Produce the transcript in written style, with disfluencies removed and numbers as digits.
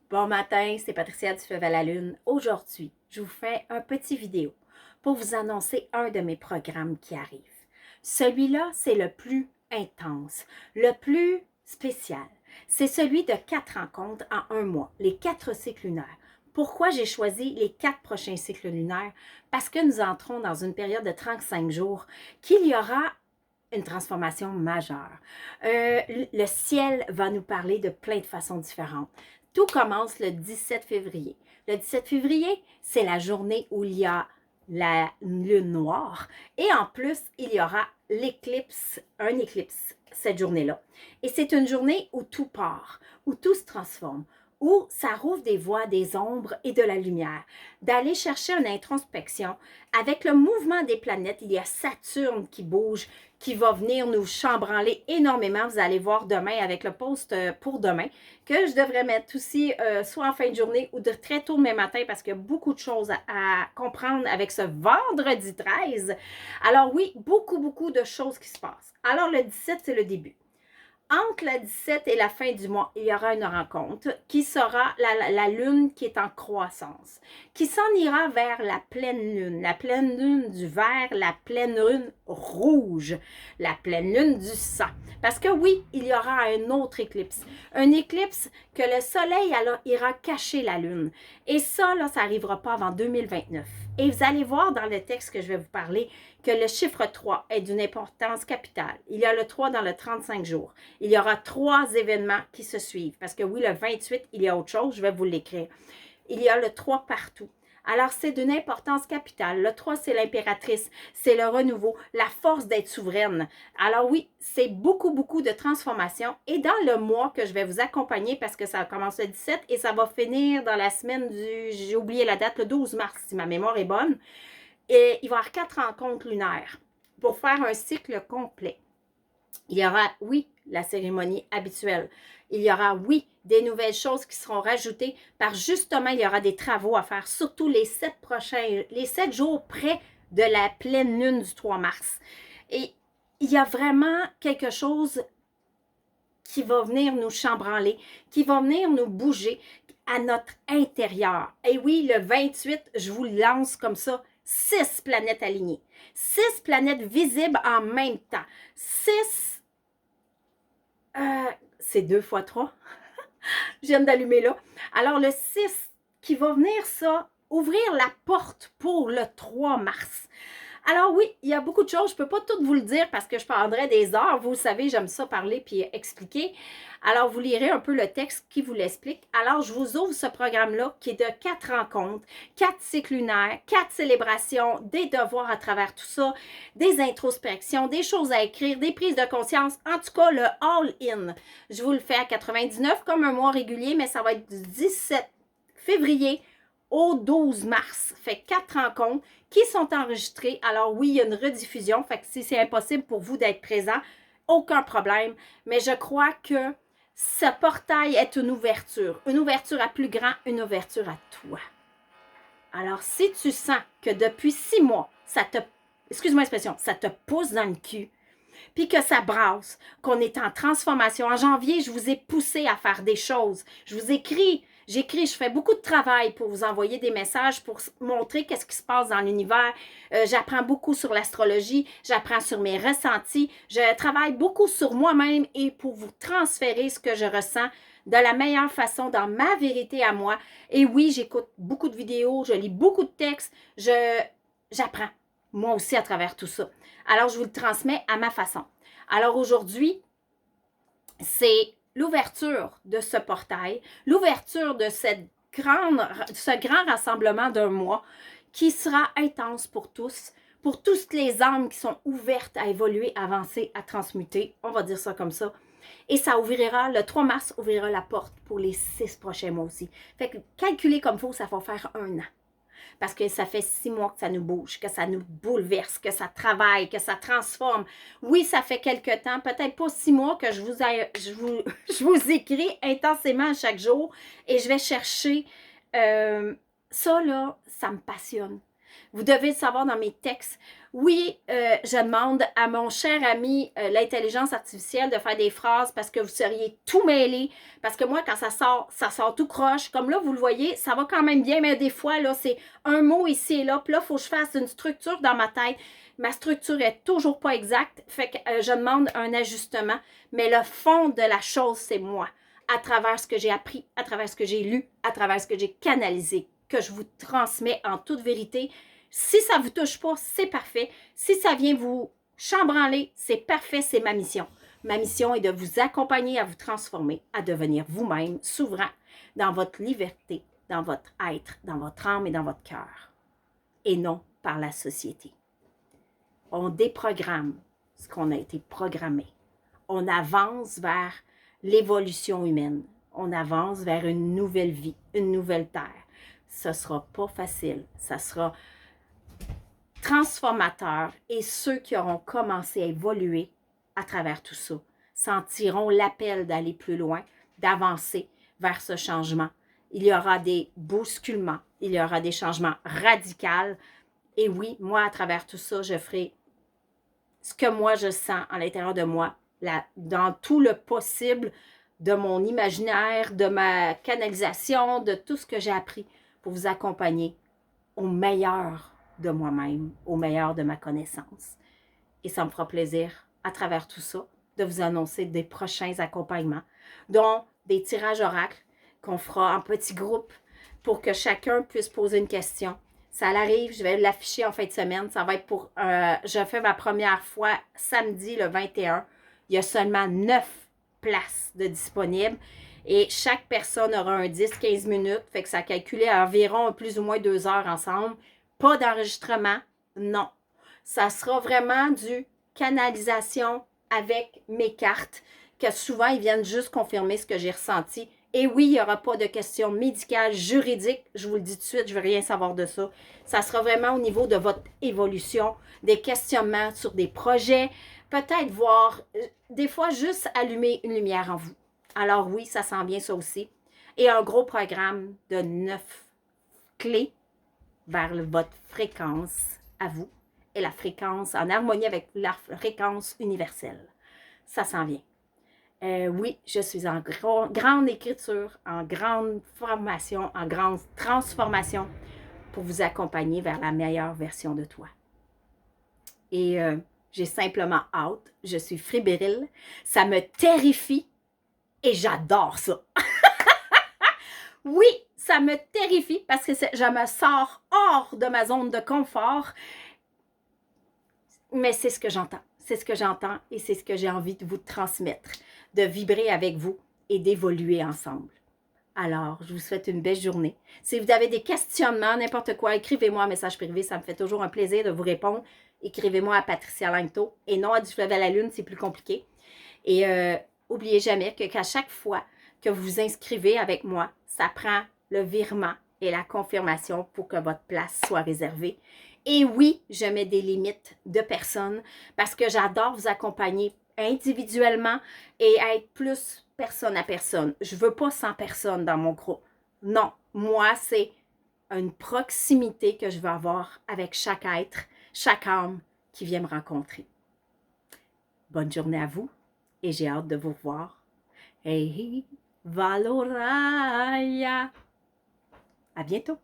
Bon matin, c'est Patricia du Feu à la Lune. Aujourd'hui, je vous fais un petit vidéo pour vous annoncer un de mes programmes qui arrive. Celui-là, c'est le plus intense, le plus spécial. C'est celui de 4 rencontres en un mois, les 4 cycles lunaires. Pourquoi j'ai choisi les 4 prochains cycles lunaires? Parce que nous entrons dans une période de 35 jours qu'il y aura une transformation majeure. Le ciel va nous parler de plein de façons différentes. Tout commence le 17 février. Le 17 février, c'est la journée où il y a la lune noire et en plus, il y aura l'éclipse, un éclipse cette journée-là. Et c'est une journée où tout part, où tout se transforme, où ça rouvre des voies, des ombres et de la lumière, d'aller chercher une introspection. Avec le mouvement des planètes, il y a Saturne qui bouge, qui va venir nous chambranler énormément. Vous allez voir demain avec le post pour demain, que je devrais mettre aussi soit en fin de journée ou de très tôt demain matin parce qu'il y a beaucoup de choses à comprendre avec ce vendredi 13. Alors oui, beaucoup de choses qui se passent. Alors le 17, c'est le début. Entre la 17 et la fin du mois, il y aura une rencontre qui sera la lune qui est en croissance, qui s'en ira vers la pleine lune du vert, la pleine lune rouge, la pleine lune du sang. Parce que oui, il y aura un autre éclipse. Un éclipse que le soleil alors, ira cacher la lune. Et ça, là, ça n'arrivera pas avant 2029. Et vous allez voir dans le texte que je vais vous parler que le chiffre 3 est d'une importance capitale. Il y a le 3 dans le 35 jours. Il y aura 3 événements qui se suivent. Parce que oui, le 28, il y a autre chose, je vais vous l'écrire. Il y a le 3 partout. Alors, c'est d'une importance capitale. Le 3, c'est l'impératrice, c'est le renouveau, la force d'être souveraine. Alors oui, c'est beaucoup de transformation. Et dans le mois que je vais vous accompagner, parce que ça commence le 17 et ça va finir dans la semaine du, j'ai oublié la date, le 12 mars, si ma mémoire est bonne. Et il va y avoir 4 rencontres lunaires pour faire un cycle complet. Il y aura, oui, la cérémonie habituelle. Il y aura, oui, des nouvelles choses qui seront rajoutées par justement, il y aura des travaux à faire, surtout les 7 jours près de la pleine lune du 3 mars. Et il y a vraiment quelque chose qui va venir nous chambranler, qui va venir nous bouger à notre intérieur. Et oui, le 28, je vous le lance comme ça, 6 planètes alignées. 6 planètes visibles en même temps. 6 c'est 2 fois 3. Je viens d'allumer là. Alors, le 6 qui va venir, ça, ouvrir la porte pour le 3 mars. Alors oui, il y a beaucoup de choses. Je ne peux pas tout vous le dire parce que je prendrais des heures. Vous le savez, j'aime ça parler puis expliquer. Alors, vous lirez un peu le texte qui vous l'explique. Alors, je vous ouvre ce programme-là qui est de 4 rencontres, 4 cycles lunaires, 4 célébrations, des devoirs à travers tout ça, des introspections, des choses à écrire, des prises de conscience. En tout cas, le all-in. Je vous le fais à 99 comme un mois régulier, mais ça va être du 17 février au 12 mars. Fait 4 rencontres qui sont enregistrées. Alors oui, il y a une rediffusion. Fait que si c'est impossible pour vous d'être présent, aucun problème. Mais je crois que ce portail est une ouverture à plus grand, une ouverture à toi. Alors, si tu sens que depuis 6 mois, ça te, excuse-moi l'expression, ça te pousse dans le cul, puis que ça brasse, qu'on est en transformation. En janvier, je vous ai poussé à faire des choses. Je vous écris, j'écris, je fais beaucoup de travail pour vous envoyer des messages, pour montrer qu'est-ce qui se passe dans l'univers. J'apprends beaucoup sur l'astrologie, j'apprends sur mes ressentis, je travaille beaucoup sur moi-même et pour vous transférer ce que je ressens de la meilleure façon, dans ma vérité à moi. Et oui, j'écoute beaucoup de vidéos, je lis beaucoup de textes, j'apprends moi aussi à travers tout ça. Alors, je vous le transmets à ma façon. Alors, aujourd'hui, c'est l'ouverture de ce portail, l'ouverture de ce grand rassemblement d'un mois qui sera intense pour toutes les âmes qui sont ouvertes à évoluer, à avancer, à transmuter. On va dire ça comme ça. Et ça ouvrira, le 3 mars, ouvrira la porte pour les 6 prochains mois aussi. Fait que calculer comme il faut, ça va faire 1 an. Parce que ça fait 6 mois que ça nous bouge, que ça nous bouleverse, que ça travaille, que ça transforme. Oui, ça fait quelque temps, peut-être pas 6 mois que je vous écris intensément chaque jour et je vais chercher. Ça, là, ça me passionne. Vous devez le savoir dans mes textes. Oui, je demande à mon cher ami l'intelligence artificielle de faire des phrases parce que vous seriez tout mêlé. Parce que moi, quand ça sort tout croche. Comme là, vous le voyez, ça va quand même bien, mais des fois, là, c'est un mot ici et là. Puis là, il faut que je fasse une structure dans ma tête. Ma structure est toujours pas exacte. Fait que je demande un ajustement. Mais le fond de la chose, c'est moi. À travers ce que j'ai appris, à travers ce que j'ai lu, à travers ce que j'ai canalisé, que je vous transmets en toute vérité. Si ça ne vous touche pas, c'est parfait. Si ça vient vous chambranler, c'est parfait, c'est ma mission. Ma mission est de vous accompagner à vous transformer, à devenir vous-même souverain dans votre liberté, dans votre être, dans votre âme et dans votre cœur. Et non par la société. On déprogramme ce qu'on a été programmé. On avance vers l'évolution humaine. On avance vers une nouvelle vie, une nouvelle terre. Ce ne sera pas facile. Ça sera transformateur et ceux qui auront commencé à évoluer à travers tout ça sentiront l'appel d'aller plus loin, d'avancer vers ce changement. Il y aura des bousculements, il y aura des changements radicaux. Et oui, moi, à travers tout ça, je ferai ce que moi, je sens à l'intérieur de moi, dans tout le possible de mon imaginaire, de ma canalisation, de tout ce que j'ai appris pour vous accompagner au meilleur de moi-même, au meilleur de ma connaissance. Et ça me fera plaisir, à travers tout ça, de vous annoncer des prochains accompagnements, dont des tirages oracles qu'on fera en petits groupes pour que chacun puisse poser une question. Ça arrive, je vais l'afficher en fin de semaine. Ça va être pour... je fais ma première fois samedi le 21. Il y a seulement 9 places de disponibles. Et chaque personne aura un 10-15 minutes. Fait que ça calculait à environ plus ou moins 2 heures ensemble. Pas d'enregistrement, non. Ça sera vraiment du canalisation avec mes cartes, que souvent, ils viennent juste confirmer ce que j'ai ressenti. Et oui, il n'y aura pas de questions médicales, juridiques. Je vous le dis tout de suite, je ne veux rien savoir de ça. Ça sera vraiment au niveau de votre évolution, des questionnements sur des projets, peut-être voir, des fois, juste allumer une lumière en vous. Alors oui, ça s'en vient ça aussi. Et un gros programme de 9 clés vers votre fréquence à vous et la fréquence en harmonie avec la fréquence universelle. Ça s'en vient. Oui, je suis en grande écriture, en grande formation, en grande transformation pour vous accompagner vers la meilleure version de toi. Et j'ai simplement hâte. Je suis fribérile. Ça me terrifie et j'adore ça. Oui, ça me terrifie parce que je me sors hors de ma zone de confort. Mais c'est ce que j'entends. C'est ce que j'entends et c'est ce que j'ai envie de vous transmettre, de vibrer avec vous et d'évoluer ensemble. Alors, je vous souhaite une belle journée. Si vous avez des questionnements, n'importe quoi, écrivez-moi un message privé. Ça me fait toujours un plaisir de vous répondre. Écrivez-moi à Patricia Langto et non à Du Fleuve à la Lune, c'est plus compliqué. Et n'oubliez jamais qu'à chaque fois que vous vous inscrivez avec moi, ça prend le virement et la confirmation pour que votre place soit réservée. Et oui, je mets des limites de personnes parce que j'adore vous accompagner individuellement et être plus personne à personne. Je ne veux pas 100 personnes dans mon groupe. Non, moi, c'est une proximité que je veux avoir avec chaque être, chaque âme qui vient me rencontrer. Bonne journée à vous et j'ai hâte de vous voir. Hey, Valoraya! À bientôt!